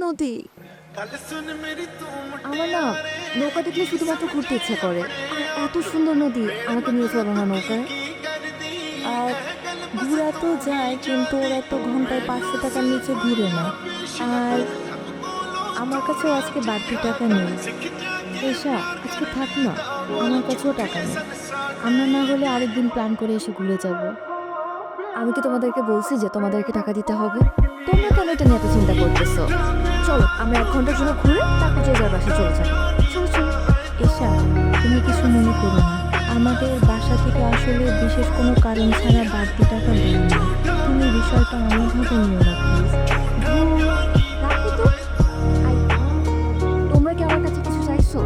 নদী। আমার না নৌকা দেখলে শুধুমাত্র ঘুরতে ইচ্ছা করে। আর এত সুন্দর নদী, আমাকে নিয়ে চলো না নৌকায়। আর ঘোরা তো যায়, কিন্তু ওরা তো ঘন্টায় 500 টাকার নিচে ঘুরে না। আর আমার কাছেও আজকে বাড়তি টাকা নেই। এসা, আজকে থাক না, আমার কাছেও টাকা নেই। আমরা না হলে আরেকদিন প্ল্যান করে এসে ঘুরে যাব। আমি কি তোমাদেরকে বলছি যে তোমাদেরকে টাকা দিতে হবে? তোমরা কেন এটা নিয়ে এত চিন্তা করতেছো? চলো আমরা 1 ঘন্টার জন্য ঘুরে তারপর যে যার বাসায় চলে যাবো। চলো চলো। এসা, তুমি কিছু মনে করো না। আমাদের বাসা থেকে আসলে বিশেষ কোনো কারণ ছাড়া বাড়তি টাকা দেয় না। তুমি বিষয়টা অন্যভাবে নিও না প্লিজ। রাখো তো। আই, তোমরা কি আমার কাছে কিছু চাইছো?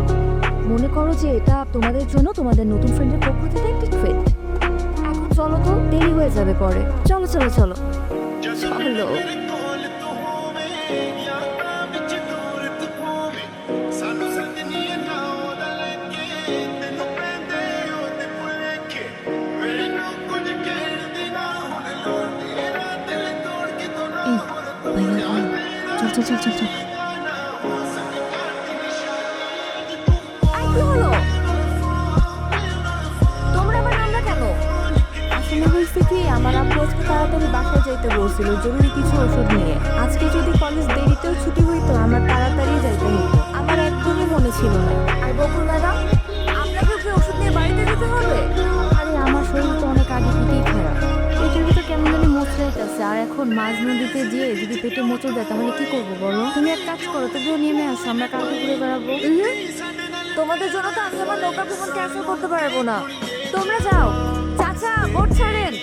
মনে করো যে এটা তোমাদের জন্য তোমাদের নতুন ফ্রেন্ডের পক্ষ থেকে একটা ট্রিট। এখন চলো তো, দেরি হয়ে যাবে পরে। চলো চলো চলো চলো। এই, ভাইয়া ভাইয়া, চল চল চল চল চল। আই, কি হলো? তোমরা আবার নামলা কেন? আসলে হয়েছে কি, আমার আব্বু আজকে তাড়াতাড়ি বাসায় যাইতে বলছিল জরুরি কিছু ওষুধ নিয়ে। আজকে যদি কলেজ দেরিতেও ছুটি হইতো, আমার তাড়াতাড়ি যাইতে হতো। আমার একদমই মনে ছিল না। আর বকুল ম্যাডাম, আপনাকে কি ওষুধ নিয়ে বাড়িতে যেতে হবে? আরে আমার শরীর তো অনেক আগে থেকেই খারাপ। পেটের ভিতর কেমন জানি মোচড়াইতেছে। আর এখন মাঝ নদীতে যেয়ে যদি পেটে মোচড় দেয় তাহলে কি করবো বলো? তুমি এক কাজ করো, তবুও নেমে আসো, আমরা কালকে ঘুরে বেড়াবো। তোমাদের জন্য তো আমি আমার নৌকা ভ্রমণ ক্যান্সেল করতে পারবো না। তোমরা যাও। চাচা, বোট ছাড়েন।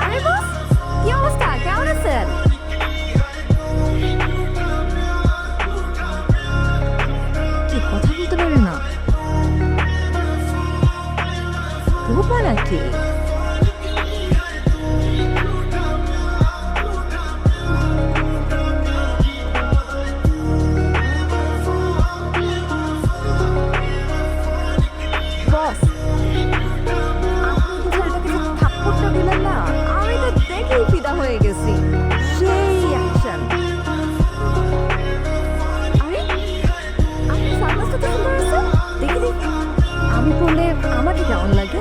আরে বস, কি অবস্থা? কেমন আছেন? কি কথা বলতে পারে না? রূপা নাকি? বস, আপনি তো ছেলেটাকে যে থাপ্পড়টা দিলেন না, আমি তো দেখেই ফিদা হয়ে গেছি। সেই অ্যাকশন। আরে, আপনি সানগ্লাসটা তো সুন্দর আছে। দেখি দেখি, আমি পরলে আমাকে কেমন লাগে?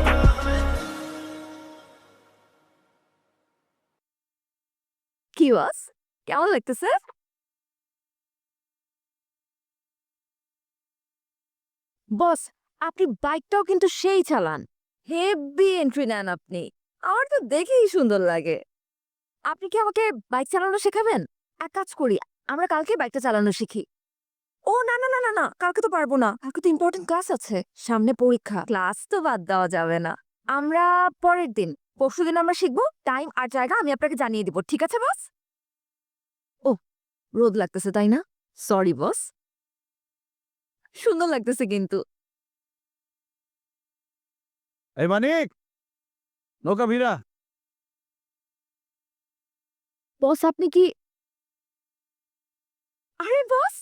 কি বস, কেমন লাগতেছে? বস, আপনি বাইকটাও কিন্তু সেই চালান। হেভি এন্ট্রি নেন আপনি। আমার তো দেখেই সুন্দর লাগে। আপনি কি আমাকে বাইক চালানো শেখাবেন? এক কাজ করি, আমরা কালকে বাইকটা চালানো শিখি। ও না না না না না, কালকে তো পারবো না। কালকে তো ইম্পর্টেন্ট ক্লাস আছে, সামনে পরীক্ষা। ক্লাস তো বাদ দেওয়া যাবে না। আমরা পরের দিন, পরশুদিন আমরা শিখবো। টাইম আর জায়গা আমি আপনাকে জানিয়ে দিব, ঠিক আছে বস? ও, রোদ লাগতেছে তাই না? Sorry boss. সুন্দর লাগতেছে কিন্তু। এই মানিক, নৌকা ভিড়া। বস আপনি কি? আরে বস,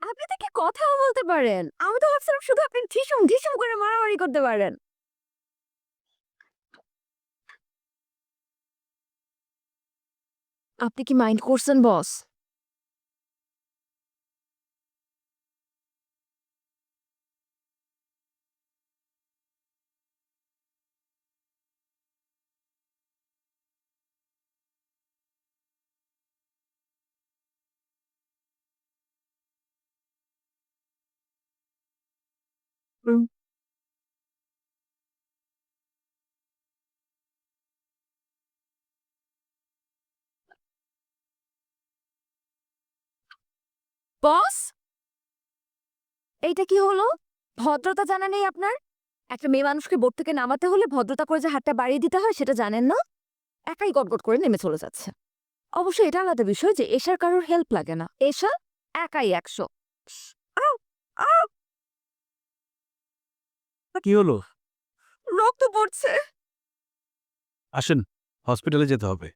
আপনি তো কি কথাও বলতে পারেন। আমি তো ভাবছিলাম শুধু আপনি ঢিসুম ঢিসুম করে মারামারি করতে পারেন। আপনি কি মাইন্ড করছেন বস? বস, এইটা কি হলো? ভদ্রতা জানা নেই আপনার? একটা মেয়ে মানুষকে বোট থেকে নামাতে হলে ভদ্রতা করে যে হাতটা বাড়িয়ে দিতে হয় সেটা জানেন না? একাই গটগট করে নেমে চলে যাচ্ছে। অবশ্য এটা আলাদা বিষয় যে এশার কারোর হেল্প লাগে না। এশা একাই 100। আউ, আউ, কি হলো? রক্ত পড়ছে। আসেন, হসপিটালে যেতে হবে।